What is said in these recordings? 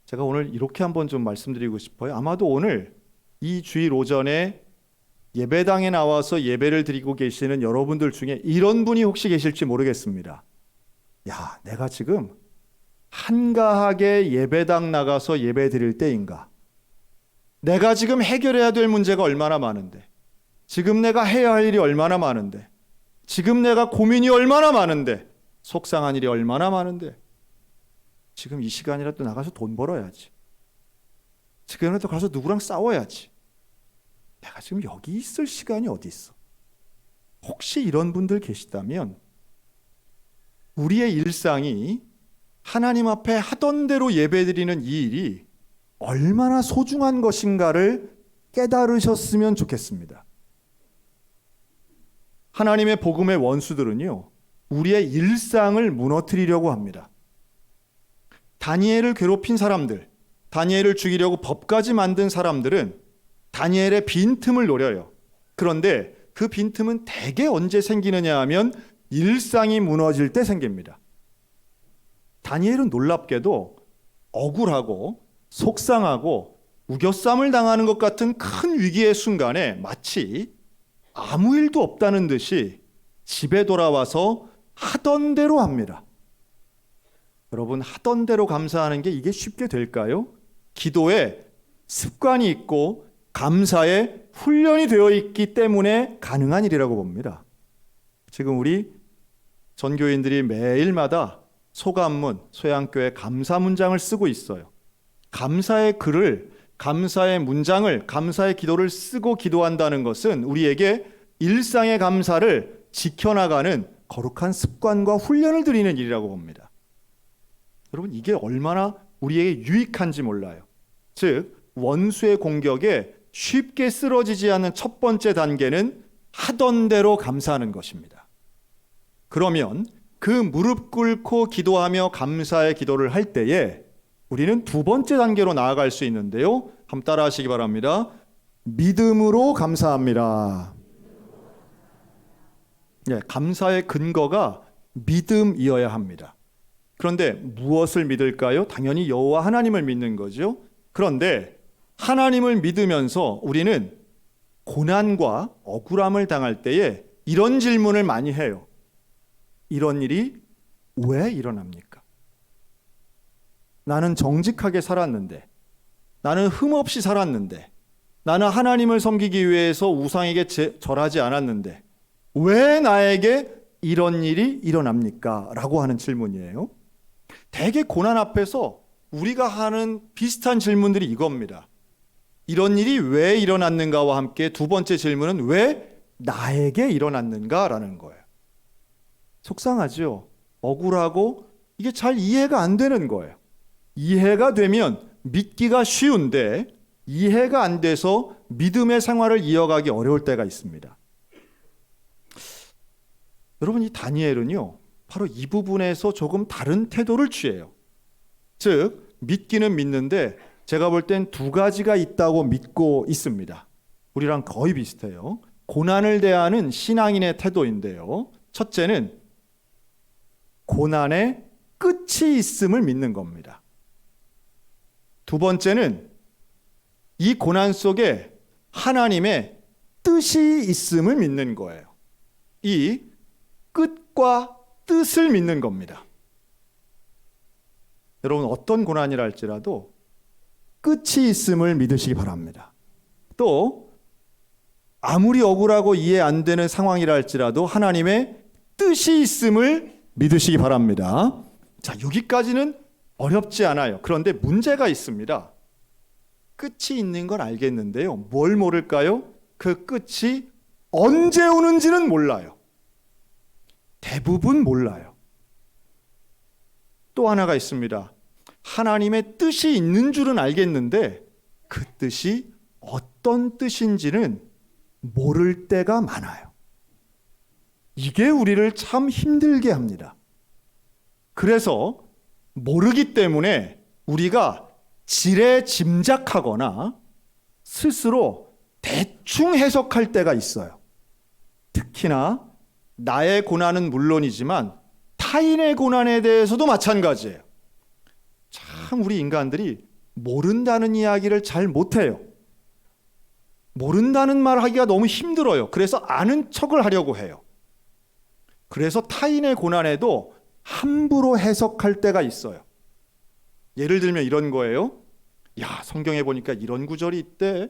제가 오늘 이렇게 한번 좀 말씀드리고 싶어요. 아마도 오늘 이 주일 오전에 예배당에 나와서 예배를 드리고 계시는 여러분들 중에 이런 분이 혹시 계실지 모르겠습니다. 야, 내가 지금 한가하게 예배당 나가서 예배 드릴 때인가? 내가 지금 해결해야 될 문제가 얼마나 많은데, 지금 내가 해야 할 일이 얼마나 많은데, 지금 내가 고민이 얼마나 많은데, 속상한 일이 얼마나 많은데, 지금 이 시간이라도 나가서 돈 벌어야지. 지금이라도 가서 누구랑 싸워야지. 내가 지금 여기 있을 시간이 어디 있어? 혹시 이런 분들 계시다면 우리의 일상이 하나님 앞에 하던 대로 예배드리는 이 일이 얼마나 소중한 것인가를 깨달으셨으면 좋겠습니다. 하나님의 복음의 원수들은요, 우리의 일상을 무너뜨리려고 합니다. 다니엘을 괴롭힌 사람들, 다니엘을 죽이려고 법까지 만든 사람들은 다니엘의 빈틈을 노려요. 그런데 그 빈틈은 대개 언제 생기느냐 하면 일상이 무너질 때 생깁니다. 다니엘은 놀랍게도 억울하고 속상하고 우겨쌈을 당하는 것 같은 큰 위기의 순간에 마치 아무 일도 없다는 듯이 집에 돌아와서 하던 대로 합니다. 여러분, 하던 대로 감사하는 게 이게 쉽게 될까요? 기도에 습관이 있고 감사에 훈련이 되어 있기 때문에 가능한 일이라고 봅니다. 지금 우리 전교인들이 매일마다 소감문, 소양교회 감사 문장을 쓰고 있어요. 감사의 글을, 감사의 문장을, 감사의 기도를 쓰고 기도한다는 것은 우리에게 일상의 감사를 지켜나가는 거룩한 습관과 훈련을 드리는 일이라고 봅니다. 여러분, 이게 얼마나 우리에게 유익한지 몰라요. 즉, 원수의 공격에 쉽게 쓰러지지 않는 첫 번째 단계는 하던 대로 감사하는 것입니다. 그러면 그 무릎 꿇고 기도하며 감사의 기도를 할 때에 우리는 두 번째 단계로 나아갈 수 있는데요. 한번 따라 하시기 바랍니다. 믿음으로 감사합니다. 네, 감사의 근거가 믿음이어야 합니다. 그런데 무엇을 믿을까요? 당연히 여호와 하나님을 믿는 거죠. 그런데 하나님을 믿으면서 우리는 고난과 억울함을 당할 때에 이런 질문을 많이 해요. 이런 일이 왜 일어납니까? 나는 정직하게 살았는데, 나는 흠없이 살았는데, 나는 하나님을 섬기기 위해서 우상에게 절하지 않았는데 왜 나에게 이런 일이 일어납니까? 라고 하는 질문이에요. 대개 고난 앞에서 우리가 하는 비슷한 질문들이 이겁니다. 이런 일이 왜 일어났는가와 함께 두 번째 질문은 왜 나에게 일어났는가라는 거예요. 속상하죠? 억울하고 이게 잘 이해가 안 되는 거예요. 이해가 되면 믿기가 쉬운데 이해가 안 돼서 믿음의 생활을 이어가기 어려울 때가 있습니다. 여러분, 이 다니엘은요, 바로 이 부분에서 조금 다른 태도를 취해요. 즉, 믿기는 믿는데 제가 볼 땐 두 가지가 있다고 믿고 있습니다. 우리랑 거의 비슷해요. 고난을 대하는 신앙인의 태도인데요. 첫째는 고난의 끝이 있음을 믿는 겁니다. 두 번째는 이 고난 속에 하나님의 뜻이 있음을 믿는 거예요. 이 끝과 뜻을 믿는 겁니다. 여러분, 어떤 고난이라 할지라도 끝이 있음을 믿으시기 바랍니다. 또 아무리 억울하고 이해 안 되는 상황이라 할지라도 하나님의 뜻이 있음을 믿으시기 바랍니다. 자, 여기까지는 어렵지 않아요. 그런데 문제가 있습니다. 끝이 있는 건 알겠는데요. 뭘 모를까요? 그 끝이 언제 오는지는 몰라요. 대부분 몰라요. 또 하나가 있습니다. 하나님의 뜻이 있는 줄은 알겠는데 그 뜻이 어떤 뜻인지는 모를 때가 많아요. 이게 우리를 참 힘들게 합니다. 그래서 모르기 때문에 우리가 지레 짐작하거나 스스로 대충 해석할 때가 있어요. 특히나 나의 고난은 물론이지만 타인의 고난에 대해서도 마찬가지예요. 참 우리 인간들이 모른다는 이야기를 잘 못해요. 모른다는 말 하기가 너무 힘들어요. 그래서 아는 척을 하려고 해요. 그래서 타인의 고난에도 함부로 해석할 때가 있어요. 예를 들면 이런 거예요. 야, 성경에 보니까 이런 구절이 있대.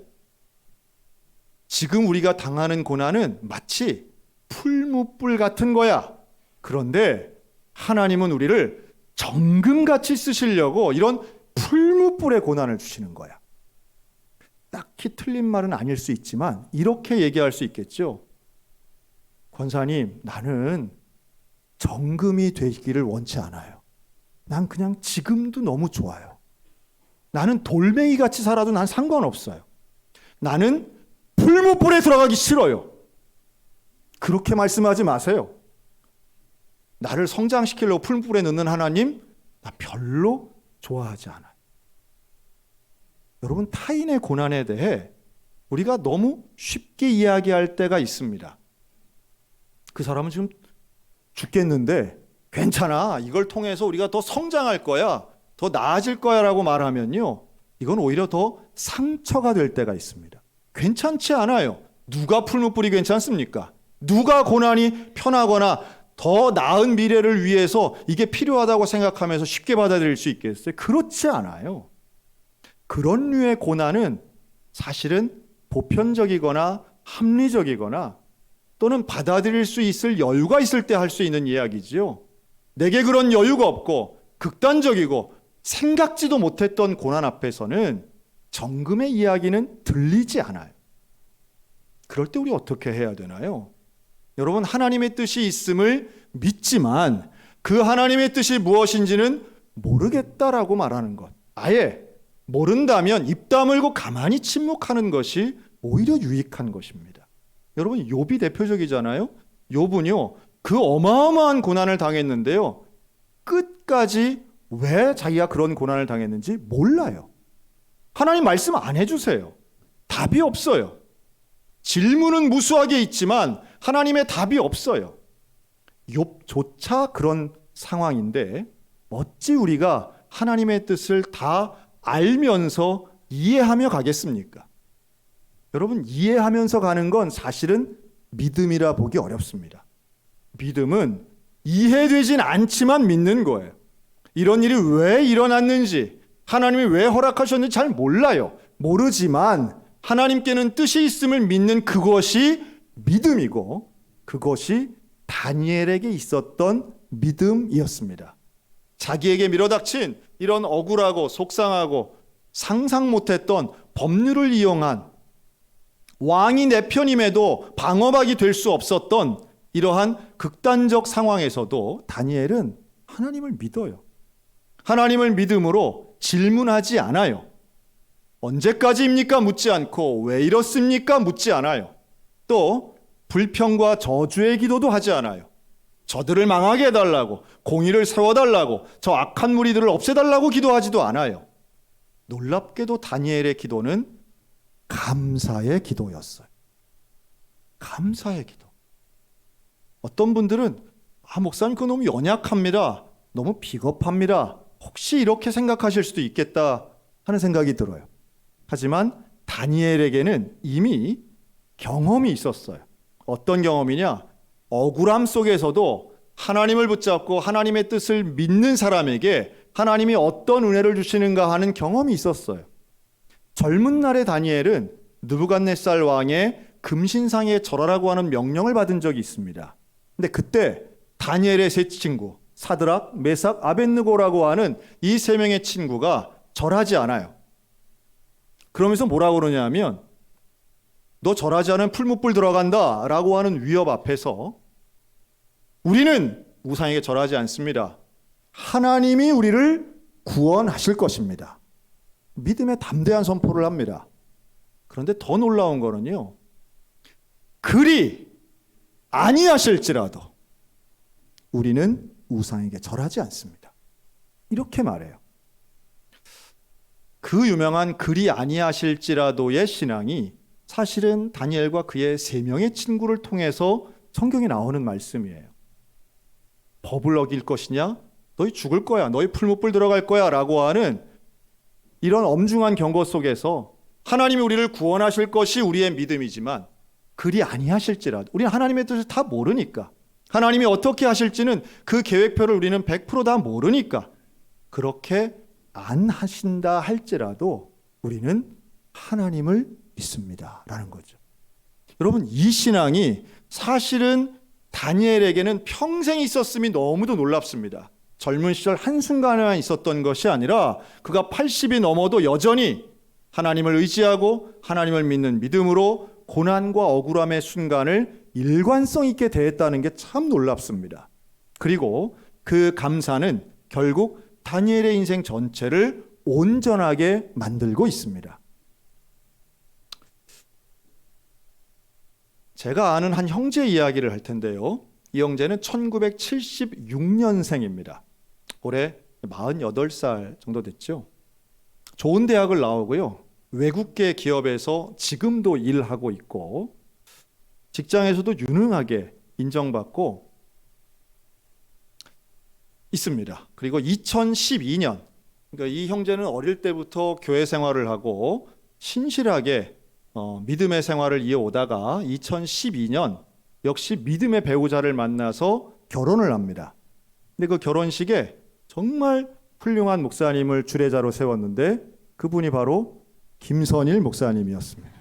지금 우리가 당하는 고난은 마치 풀무불 같은 거야. 그런데 하나님은 우리를 정금같이 쓰시려고 이런 풀무불의 고난을 주시는 거야. 딱히 틀린 말은 아닐 수 있지만 이렇게 얘기할 수 있겠죠. 권사님, 나는 정금이 되기를 원치 않아요. 난 그냥 지금도 너무 좋아요. 나는 돌멩이 같이 살아도 난 상관없어요. 나는 풀무불에 들어가기 싫어요. 그렇게 말씀하지 마세요. 나를 성장시키려고 풀무불에 넣는 하나님, 나 별로 좋아하지 않아요. 여러분, 타인의 고난에 대해 우리가 너무 쉽게 이야기할 때가 있습니다. 그 사람은 지금 죽겠는데 괜찮아, 이걸 통해서 우리가 더 성장할 거야, 더 나아질 거야 라고 말하면요, 이건 오히려 더 상처가 될 때가 있습니다. 괜찮지 않아요. 누가 풀무불이 괜찮습니까? 누가 고난이 편하거나 더 나은 미래를 위해서 이게 필요하다고 생각하면서 쉽게 받아들일 수 있겠어요? 그렇지 않아요. 그런 류의 고난은 사실은 보편적이거나 합리적이거나 또는 받아들일 수 있을 여유가 있을 때 할 수 있는 이야기지요. 내게 그런 여유가 없고 극단적이고 생각지도 못했던 고난 앞에서는 정금의 이야기는 들리지 않아요. 그럴 때 우리 어떻게 해야 되나요? 여러분, 하나님의 뜻이 있음을 믿지만 그 하나님의 뜻이 무엇인지는 모르겠다라고 말하는 것. 아예 모른다면 입 다물고 가만히 침묵하는 것이 오히려 유익한 것입니다. 여러분, 욥이 대표적이잖아요. 욥은요, 그 어마어마한 고난을 당했는데요, 끝까지 왜 자기가 그런 고난을 당했는지 몰라요. 하나님 말씀 안 해주세요. 답이 없어요. 질문은 무수하게 있지만 하나님의 답이 없어요. 욥조차 그런 상황인데 어찌 우리가 하나님의 뜻을 다 알면서 이해하며 가겠습니까? 여러분, 이해하면서 가는 건 사실은 믿음이라 보기 어렵습니다. 믿음은 이해되진 않지만 믿는 거예요. 이런 일이 왜 일어났는지, 하나님이 왜 허락하셨는지 잘 몰라요. 모르지만 하나님께는 뜻이 있음을 믿는 그것이 믿음이고, 그것이 다니엘에게 있었던 믿음이었습니다. 자기에게 밀어닥친 이런 억울하고 속상하고 상상 못했던 법률을 이용한, 왕이 내 편임에도 방어막이 될 수 없었던 이러한 극단적 상황에서도 다니엘은 하나님을 믿어요. 하나님을 믿음으로 질문하지 않아요. 언제까지입니까? 묻지 않고 왜 이렇습니까? 묻지 않아요. 또 불평과 저주의 기도도 하지 않아요. 저들을 망하게 해달라고, 공의를 세워달라고, 저 악한 무리들을 없애달라고 기도하지도 않아요. 놀랍게도 다니엘의 기도는 감사의 기도였어요. 감사의 기도. 어떤 분들은 목사님 그거 너무 연약합니다, 너무 비겁합니다, 혹시 이렇게 생각하실 수도 있겠다 하는 생각이 들어요. 하지만 다니엘에게는 이미 경험이 있었어요. 어떤 경험이냐? 억울함 속에서도 하나님을 붙잡고 하나님의 뜻을 믿는 사람에게 하나님이 어떤 은혜를 주시는가 하는 경험이 있었어요. 젊은 날의 다니엘은 느부갓네살 왕의 금신상에 절하라고 하는 명령을 받은 적이 있습니다. 근데 그때 다니엘의 세 친구 사드락, 메삭, 아벳느고라고 하는 이 세 명의 친구가 절하지 않아요. 그러면서 뭐라고 그러냐면, 너 절하지 않으면 풀무불 들어간다 라고 하는 위협 앞에서 우리는 우상에게 절하지 않습니다. 하나님이 우리를 구원하실 것입니다. 믿음의 담대한 선포를 합니다. 그런데 더 놀라운 거는요, 그리 아니하실지라도 우리는 우상에게 절하지 않습니다. 이렇게 말해요. 그 유명한 그리 아니하실지라도의 신앙이 사실은 다니엘과 그의 세 명의 친구를 통해서 성경에 나오는 말씀이에요. 법을 어길 것이냐? 너희 죽을 거야. 너희 풀무불 들어갈 거야. 라고 하는 이런 엄중한 경고 속에서 하나님이 우리를 구원하실 것이 우리의 믿음이지만 그리 아니하실지라도 우리는 하나님의 뜻을 다 모르니까, 하나님이 어떻게 하실지는 그 계획표를 우리는 100%다 모르니까, 그렇게 안 하신다 할지라도 우리는 하나님을 믿습니다 라는 거죠. 여러분, 이 신앙이 사실은 다니엘에게는 평생 있었음이 너무도 놀랍습니다. 젊은 시절 한순간에만 있었던 것이 아니라 그가 80이 넘어도 여전히 하나님을 의지하고 하나님을 믿는 믿음으로 고난과 억울함의 순간을 일관성 있게 대했다는 게 참 놀랍습니다. 그리고 그 감사는 결국 다니엘의 인생 전체를 온전하게 만들고 있습니다. 제가 아는 한 형제 이야기를 할 텐데요. 이 형제는 1976년생입니다. 올해 48살 정도 됐죠. 좋은 대학을 나오고요. 외국계 기업에서 지금도 일하고 있고 직장에서도 유능하게 인정받고 있습니다. 그리고 2012년, 그러니까 이 형제는 어릴 때부터 교회 생활을 하고 신실하게 믿음의 생활을 이어오다가 2012년 역시 믿음의 배우자를 만나서 결혼을 합니다. 근데 그 결혼식에 정말 훌륭한 목사님을 주례자로 세웠는데 그분이 바로 김선일 목사님이었습니다.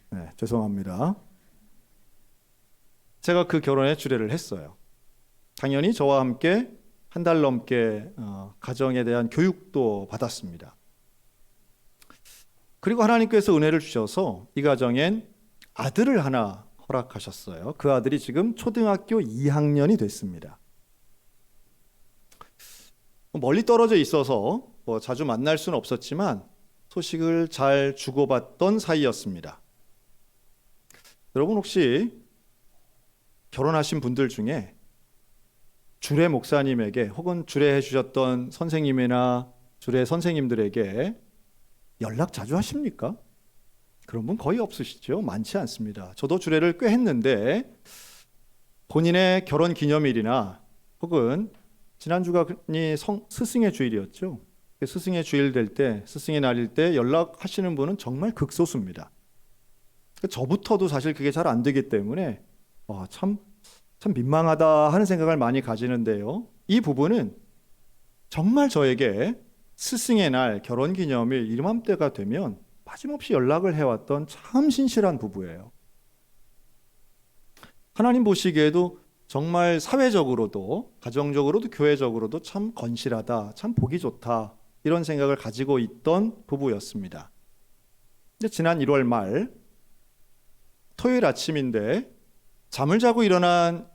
네, 죄송합니다. 제가 그 결혼에 주례를 했어요. 당연히 저와 함께 한 달 넘게 가정에 대한 교육도 받았습니다. 그리고 하나님께서 은혜를 주셔서 이 가정엔 아들을 하나 허락하셨어요. 그 아들이 지금 초등학교 2학년이 됐습니다. 멀리 떨어져 있어서 자주 만날 수는 없었지만 소식을 잘 주고받던 사이였습니다. 여러분, 혹시 결혼하신 분들 중에 주례 목사님에게 혹은 주례해 주셨던 선생님이나 주례 선생님들에게 연락 자주 하십니까? 그런 분 거의 없으시죠? 많지 않습니다. 저도 주례를 꽤 했는데 본인의 결혼 기념일이나 혹은 지난주가 스승의 주일이었죠. 스승의 주일 될 때, 스승의 날일 때 연락하시는 분은 정말 극소수입니다. 저부터도 사실 그게 잘 안 되기 때문에 참 민망하다 하는 생각을 많이 가지는데요. 이 부분은 정말 저에게 스승의 날, 결혼 기념일, 이맘때가 되면 빠짐없이 연락을 해왔던 참 신실한 부부예요. 하나님 보시기에도 정말 사회적으로도 가정적으로도 교회적으로도 참 건실하다, 참 보기 좋다, 이런 생각을 가지고 있던 부부였습니다. 근데 지난 1월 말 토요일 아침인데 잠을 자고 일어난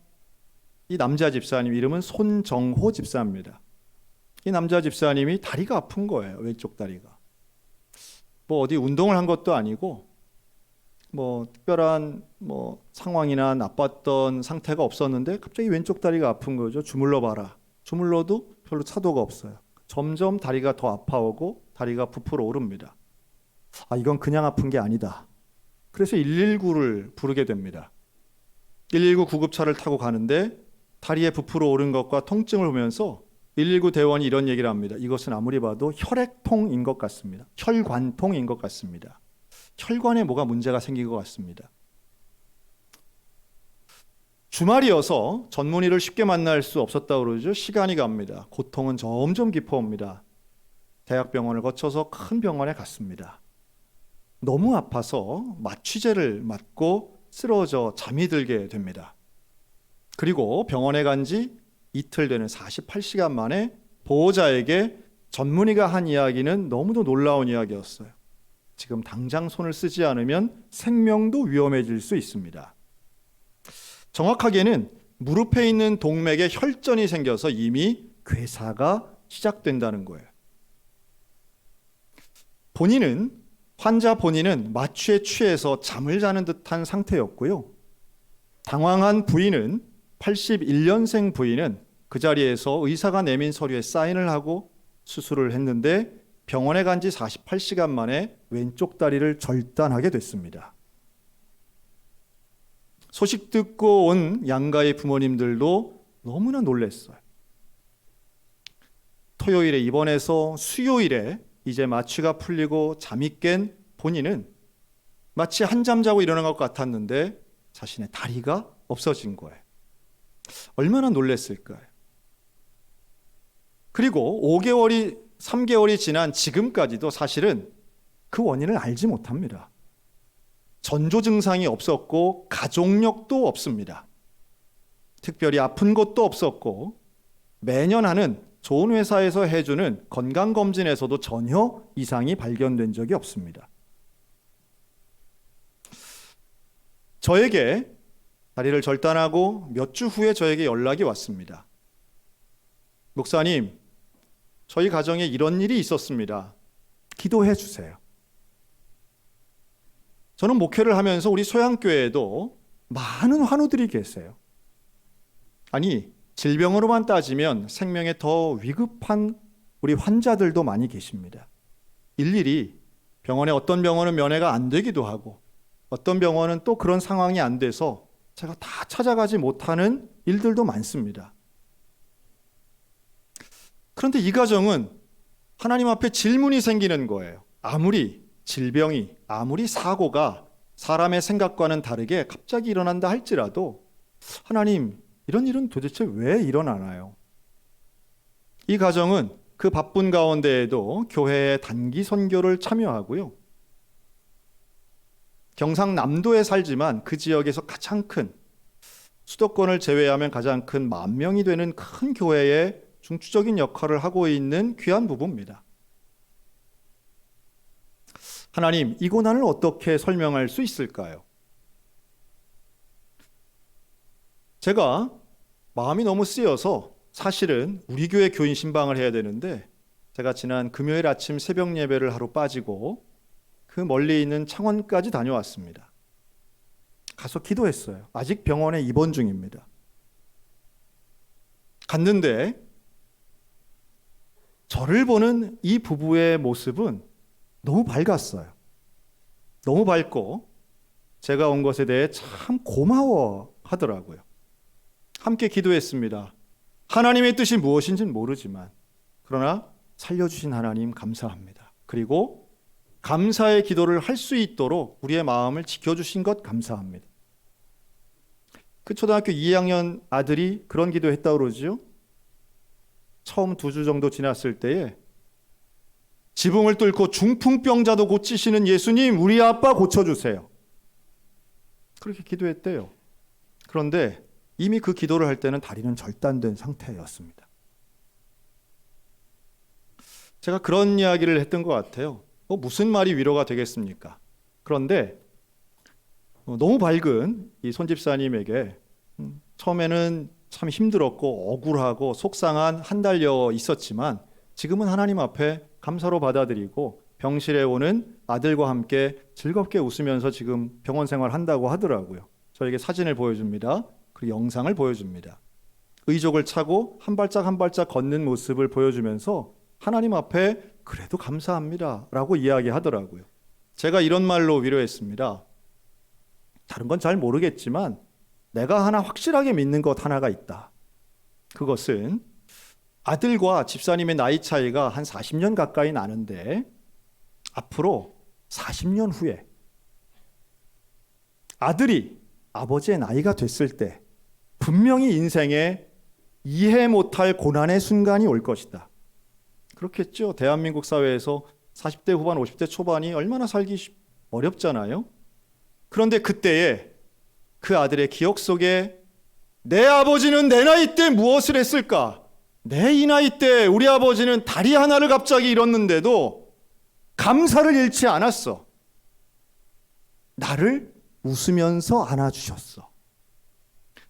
이 남자 집사님, 이름은 손정호 집사입니다. 이 남자 집사님이 다리가 아픈 거예요. 왼쪽 다리가. 어디 운동을 한 것도 아니고 특별한 상황이나 나빴던 상태가 없었는데 갑자기 왼쪽 다리가 아픈 거죠. 주물러 봐라. 주물러도 별로 차도가 없어요. 점점 다리가 더 아파오고 다리가 부풀어 오릅니다. 이건 그냥 아픈 게 아니다. 그래서 119를 부르게 됩니다. 119 구급차를 타고 가는데 다리에 부풀어 오른 것과 통증을 보면서 119 대원이 이런 얘기를 합니다. 이것은 아무리 봐도 혈액통인 것 같습니다. 혈관통인 것 같습니다. 혈관에 뭐가 문제가 생긴 것 같습니다. 주말이어서 전문의를 쉽게 만날 수 없었다고 그러죠. 시간이 갑니다. 고통은 점점 깊어옵니다. 대학병원을 거쳐서 큰 병원에 갔습니다. 너무 아파서 마취제를 맞고 쓰러져 잠이 들게 됩니다. 그리고 병원에 간 지 이틀 되는 48시간 만에 보호자에게 전문의가 한 이야기는 너무도 놀라운 이야기였어요. 지금 당장 손을 쓰지 않으면 생명도 위험해질 수 있습니다. 정확하게는 무릎에 있는 동맥에 혈전이 생겨서 이미 괴사가 시작된다는 거예요. 환자 본인은 마취에 취해서 잠을 자는 듯한 상태였고요. 당황한 부인은 81년생 부인은 그 자리에서 의사가 내민 서류에 사인을 하고 수술을 했는데 병원에 간 지 48시간 만에 왼쪽 다리를 절단하게 됐습니다. 소식 듣고 온 양가의 부모님들도 너무나 놀랐어요. 토요일에 입원해서 수요일에 이제 마취가 풀리고 잠이 깬 본인은 마치 한잠 자고 일어난 것 같았는데 자신의 다리가 없어진 거예요. 얼마나 놀랐을까요? 그리고 5개월이 3개월이 지난 지금까지도 사실은 그 원인을 알지 못합니다. 전조 증상이 없었고 가족력도 없습니다. 특별히 아픈 것도 없었고 매년 하는 좋은 회사에서 해주는 건강검진에서도 전혀 이상이 발견된 적이 없습니다. 저에게 다리를 절단하고 몇 주 후에 저에게 연락이 왔습니다. 목사님, 저희 가정에 이런 일이 있었습니다. 기도해 주세요. 저는 목회를 하면서 우리 소양교회에도 많은 환우들이 계세요. 아니, 질병으로만 따지면 생명에 더 위급한 우리 환자들도 많이 계십니다. 일일이 병원에 어떤 병원은 면회가 안 되기도 하고 어떤 병원은 또 그런 상황이 안 돼서 제가 다 찾아가지 못하는 일들도 많습니다. 그런데 이 가정은 하나님 앞에 질문이 생기는 거예요. 아무리 질병이, 아무리 사고가 사람의 생각과는 다르게 갑자기 일어난다 할지라도 하나님, 이런 일은 도대체 왜 일어나나요? 이 가정은 그 바쁜 가운데에도 교회의 단기 선교를 참여하고요. 경상남도에 살지만 그 지역에서 가장 큰, 수도권을 제외하면 가장 큰 10,000명이 되는 큰 교회의 중추적인 역할을 하고 있는 귀한 부부입니다. 하나님, 이 고난을 어떻게 설명할 수 있을까요? 제가 마음이 너무 쓰여서 사실은 우리 교회 교인 신방을 해야 되는데 제가 지난 금요일 아침 새벽 예배를 하러 빠지고 그 멀리 있는 창원까지 다녀왔습니다. 가서 기도했어요. 아직 병원에 입원 중입니다. 갔는데 저를 보는 이 부부의 모습은 너무 밝았어요. 너무 밝고 제가 온 것에 대해 참 고마워 하더라고요. 함께 기도했습니다. 하나님의 뜻이 무엇인지는 모르지만 그러나 살려주신 하나님 감사합니다. 그리고 감사의 기도를 할 수 있도록 우리의 마음을 지켜주신 것 감사합니다. 그 초등학교 2학년 아들이 그런 기도했다고 그러죠. 처음 2주 정도 지났을 때에 지붕을 뚫고 중풍병자도 고치시는 예수님, 우리 아빠 고쳐주세요. 그렇게 기도했대요. 그런데 이미 그 기도를 할 때는 다리는 절단된 상태였습니다. 제가 그런 이야기를 했던 것 같아요. 무슨 말이 위로가 되겠습니까? 그런데 너무 밝은 이 손집사님에게 처음에는 참 힘들었고 억울하고 속상한 한 달여 있었지만 지금은 하나님 앞에 감사로 받아들이고 병실에 오는 아들과 함께 즐겁게 웃으면서 지금 병원 생활한다고 하더라고요. 저에게 사진을 보여줍니다. 그리고 영상을 보여줍니다. 의족을 차고 한 발짝 한 발짝 걷는 모습을 보여주면서 하나님 앞에 그래도 감사합니다 라고 이야기하더라고요. 제가 이런 말로 위로했습니다. 다른 건 잘 모르겠지만 내가 하나 확실하게 믿는 것 하나가 있다. 그것은 아들과 집사님의 나이 차이가 한 40년 가까이 나는데 앞으로 40년 후에 아들이 아버지의 나이가 됐을 때 분명히 인생에 이해 못할 고난의 순간이 올 것이다. 그렇겠죠. 대한민국 사회에서 40대 후반, 50대 초반이 얼마나 살기 어렵잖아요. 그런데 그때에 그 아들의 기억 속에 내 아버지는 내 나이 때 무엇을 했을까? 내 이 나이 때 우리 아버지는 다리 하나를 갑자기 잃었는데도 감사를 잃지 않았어. 나를 웃으면서 안아주셨어.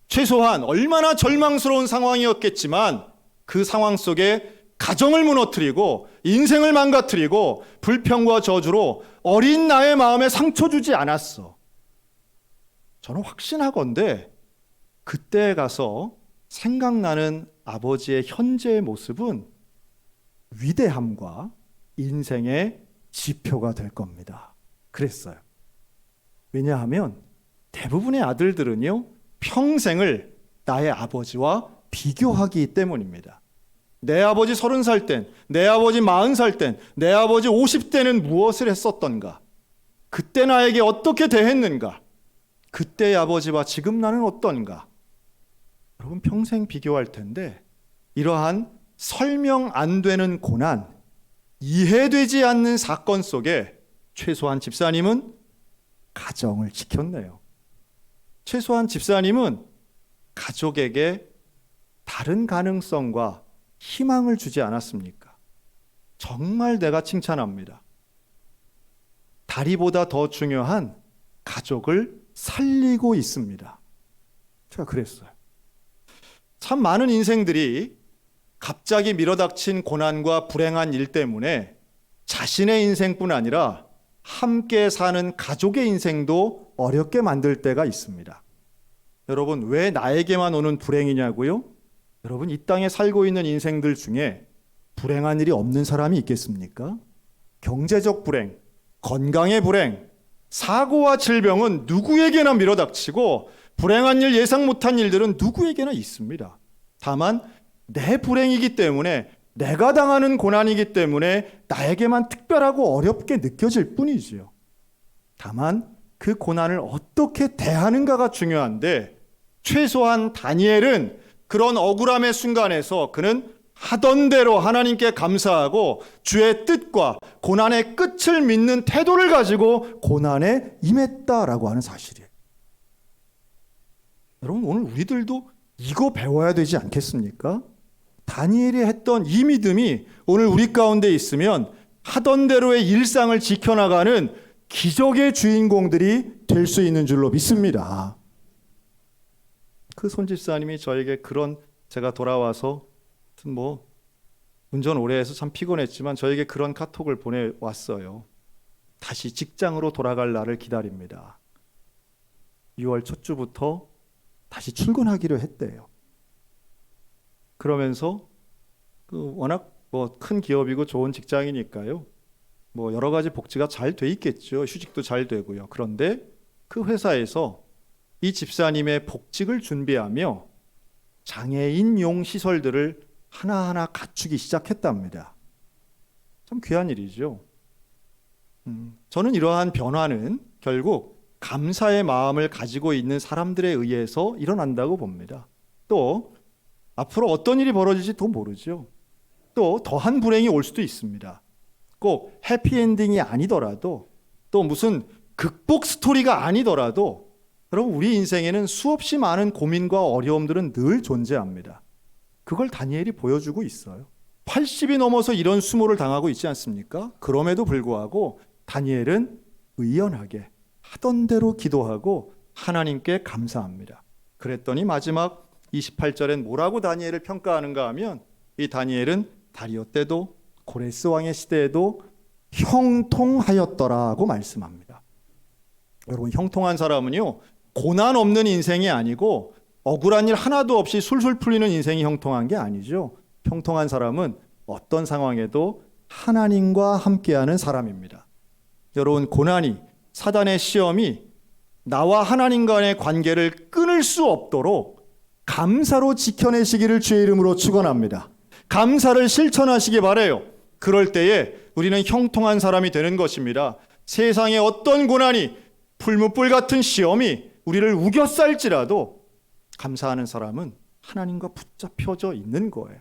최소한 얼마나 절망스러운 상황이었겠지만 그 상황 속에 가정을 무너뜨리고 인생을 망가뜨리고 불평과 저주로 어린 나의 마음에 상처 주지 않았어. 저는 확신하건대 그때 가서 생각나는 아버지의 현재의 모습은 위대함과 인생의 지표가 될 겁니다. 그랬어요. 왜냐하면 대부분의 아들들은요, 평생을 나의 아버지와 비교하기 때문입니다. 내 아버지 30살 땐, 내 아버지 40살 땐, 내 아버지 50대는 무엇을 했었던가? 그때 나에게 어떻게 대했는가? 그때의 아버지와 지금 나는 어떤가? 여러분 평생 비교할 텐데 이러한 설명 안 되는 고난, 이해되지 않는 사건 속에 최소한 집사님은 가정을 지켰네요. 최소한 집사님은 가족에게 다른 가능성과 희망을 주지 않았습니까? 정말 내가 칭찬합니다. 다리보다 더 중요한 가족을 살리고 있습니다. 제가 그랬어요. 참 많은 인생들이 갑자기 밀어닥친 고난과 불행한 일 때문에 자신의 인생뿐 아니라 함께 사는 가족의 인생도 어렵게 만들 때가 있습니다. 여러분, 왜 나에게만 오는 불행이냐고요? 여러분, 이 땅에 살고 있는 인생들 중에 불행한 일이 없는 사람이 있겠습니까? 경제적 불행, 건강의 불행, 사고와 질병은 누구에게나 밀어닥치고 불행한 일, 예상 못한 일들은 누구에게나 있습니다. 다만 내 불행이기 때문에, 내가 당하는 고난이기 때문에 나에게만 특별하고 어렵게 느껴질 뿐이지요. 다만 그 고난을 어떻게 대하는가가 중요한데, 최소한 다니엘은 그런 억울함의 순간에서 그는 하던 대로 하나님께 감사하고 주의 뜻과 고난의 끝을 믿는 태도를 가지고 고난에 임했다라고 하는 사실이에요. 여러분, 오늘 우리들도 이거 배워야 되지 않겠습니까? 다니엘이 했던 이 믿음이 오늘 우리 가운데 있으면 하던 대로의 일상을 지켜나가는 기적의 주인공들이 될 수 있는 줄로 믿습니다. 그 손집사님이 저에게 그런, 제가 돌아와서 운전 오래 해서 참 피곤했지만 저에게 그런 카톡을 보내왔어요. 다시 직장으로 돌아갈 날을 기다립니다. 6월 첫 주부터 다시 출근하기로 했대요. 그러면서 워낙 큰 기업이고 좋은 직장이니까요. 여러 가지 복지가 잘 돼 있겠죠. 휴직도 잘 되고요. 그런데 그 회사에서 이 집사님의 복직을 준비하며 장애인용 시설들을 하나하나 갖추기 시작했답니다. 참 귀한 일이죠. 저는 이러한 변화는 결국 감사의 마음을 가지고 있는 사람들에 의해서 일어난다고 봅니다. 또 앞으로 어떤 일이 벌어질지 또 모르죠. 또 더한 불행이 올 수도 있습니다. 꼭 해피엔딩이 아니더라도, 또 무슨 극복 스토리가 아니더라도, 여러분 우리 인생에는 수없이 많은 고민과 어려움들은 늘 존재합니다. 그걸 다니엘이 보여주고 있어요. 80이 넘어서 이런 수모를 당하고 있지 않습니까? 그럼에도 불구하고 다니엘은 의연하게 하던 대로 기도하고 하나님께 감사합니다. 그랬더니 마지막 28절엔 뭐라고 다니엘을 평가하는가 하면, 이 다니엘은 다리오 때도 고레스 왕의 시대에도 형통하였더라고 말씀합니다. 여러분, 형통한 사람은요, 고난 없는 인생이 아니고 억울한 일 하나도 없이 술술 풀리는 인생이 형통한 게 아니죠. 형통한 사람은 어떤 상황에도 하나님과 함께하는 사람입니다. 여러분, 고난이, 사단의 시험이 나와 하나님 간의 관계를 끊을 수 없도록 감사로 지켜내시기를 주의 이름으로 축원합니다. 감사를 실천하시기 바라요. 그럴 때에 우리는 형통한 사람이 되는 것입니다. 세상의 어떤 고난이, 풀무불 같은 시험이 우리를 우겨쌀지라도 감사하는 사람은 하나님과 붙잡혀져 있는 거예요.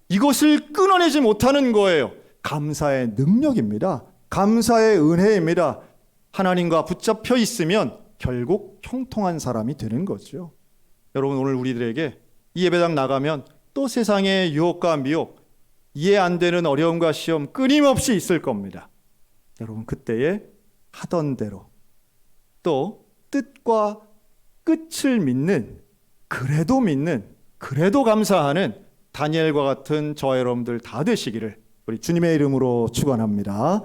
이것을 끊어내지 못하는 거예요. 감사의 능력입니다. 감사의 은혜입니다. 하나님과 붙잡혀 있으면 결국 형통한 사람이 되는 거죠. 여러분, 오늘 우리들에게 이 예배당 나가면 또 세상의 유혹과 미혹, 이해 안 되는 어려움과 시험 끊임없이 있을 겁니다. 여러분, 그때에 하던 대로, 또 뜻과 끝을 믿는, 그래도 감사하는 다니엘과 같은 저와 여러분들 다 되시기를 우리 주님의 이름으로 축원합니다.